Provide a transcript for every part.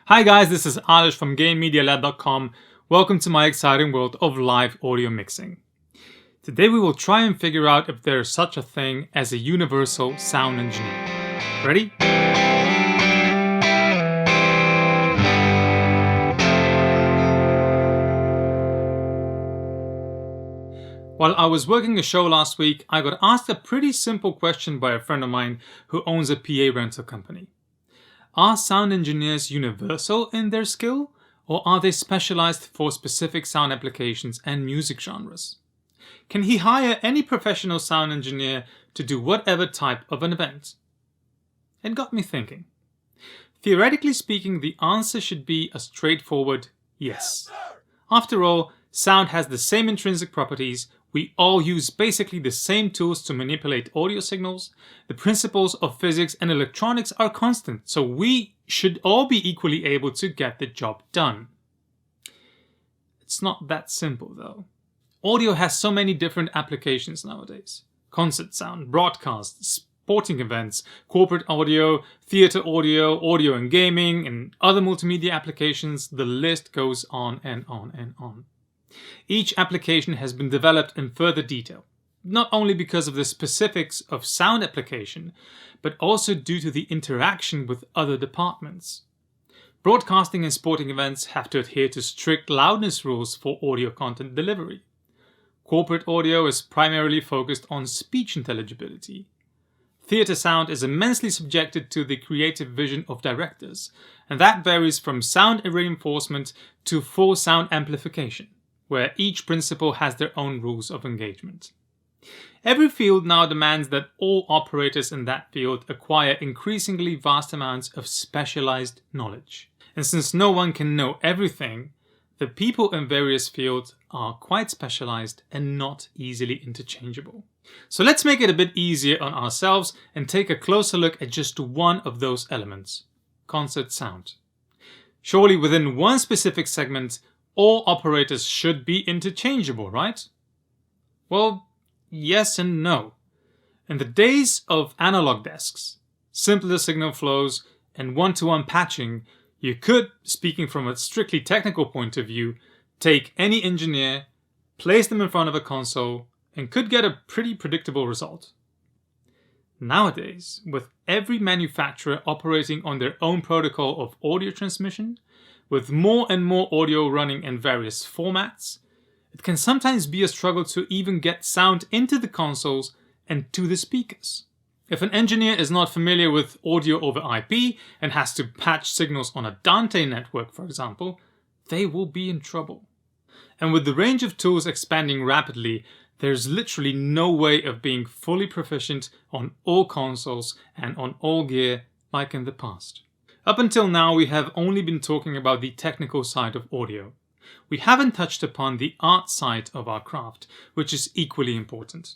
Hi guys, this is Alish from GameMediaLab.com. Welcome to my exciting world of live audio mixing. Today we will try and figure out if there is such a thing as a universal sound engineer. Ready? While I was working a show last week, I got asked a pretty simple question by a friend of mine who owns a PA rental company. Are sound engineers universal in their skill, or are they specialized for specific sound applications and music genres? Can he hire any professional sound engineer to do whatever type of an event? It got me thinking. Theoretically speaking, the answer should be a straightforward yes. After all, sound has the same intrinsic properties. We all use basically the same tools to manipulate audio signals. The principles of physics and electronics are constant, so we should all be equally able to get the job done. It's not that simple though. Audio has so many different applications nowadays. Concert sound, broadcasts, sporting events, corporate audio, theater audio, audio and gaming, and other multimedia applications. The list goes on and on and on. Each application has been developed in further detail, not only because of the specifics of sound application, but also due to the interaction with other departments. Broadcasting and sporting events have to adhere to strict loudness rules for audio content delivery. Corporate audio is primarily focused on speech intelligibility. Theater sound is immensely subjected to the creative vision of directors, and that varies from sound reinforcement to full sound amplification, where each principle has their own rules of engagement. Every field now demands that all operators in that field acquire increasingly vast amounts of specialized knowledge. And since no one can know everything, the people in various fields are quite specialized and not easily interchangeable. So let's make it a bit easier on ourselves and take a closer look at just one of those elements: concert sound. Surely within one specific segment, all operators should be interchangeable, right? Well, yes and no. In the days of analog desks, simpler signal flows, and one-to-one patching, you could, speaking from a strictly technical point of view, take any engineer, place them in front of a console, and could get a pretty predictable result. Nowadays, with every manufacturer operating on their own protocol of audio transmission, with more and more audio running in various formats, it can sometimes be a struggle to even get sound into the consoles and to the speakers. If an engineer is not familiar with audio over IP and has to patch signals on a Dante network, for example, they will be in trouble. And with the range of tools expanding rapidly, there's literally no way of being fully proficient on all consoles and on all gear like in the past. Up until now, we have only been talking about the technical side of audio. We haven't touched upon the art side of our craft, which is equally important.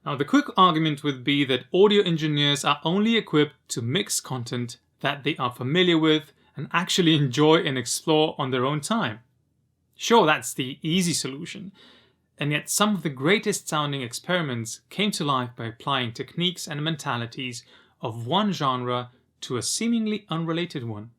Now, the quick argument would be that audio engineers are only equipped to mix content that they are familiar with and actually enjoy and explore on their own time. Sure, that's the easy solution. And yet some of the greatest sounding experiments came to life by applying techniques and mentalities of one genre to a seemingly unrelated one.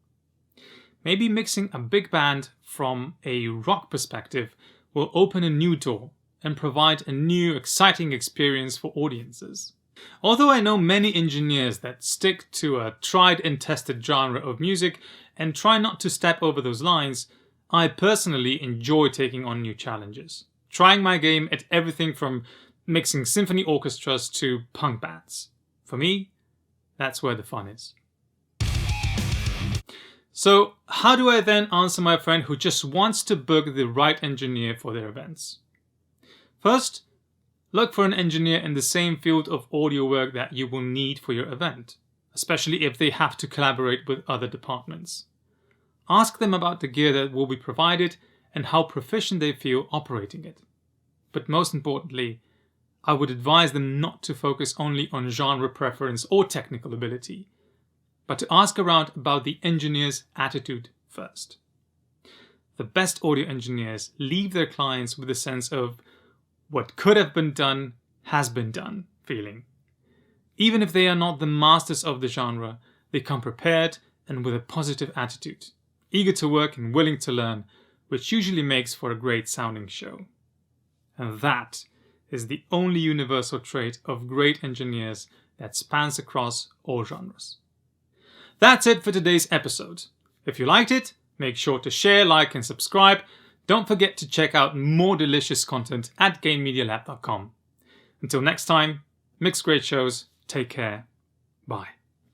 Maybe mixing a big band from a rock perspective will open a new door and provide a new exciting experience for audiences. Although I know many engineers that stick to a tried and tested genre of music and try not to step over those lines, I personally enjoy taking on new challenges, trying my game at everything from mixing symphony orchestras to punk bands. For me, that's where the fun is. So, how do I then answer my friend who just wants to book the right engineer for their events? First, look for an engineer in the same field of audio work that you will need for your event, especially if they have to collaborate with other departments. Ask them about the gear that will be provided and how proficient they feel operating it. But most importantly, I would advise them not to focus only on genre preference or technical ability, but to ask around about the engineer's attitude first. The best audio engineers leave their clients with a sense of what could have been done has been done feeling. Even if they are not the masters of the genre, they come prepared and with a positive attitude. eager to work and willing to learn, which usually makes for a great sounding show. And that is the only universal trait of great engineers that spans across all genres. That's it for today's episode. If you liked it, make sure to share, like, and subscribe. Don't forget to check out more delicious content at gainmedialab.com. Until next time, mix great shows, take care, bye.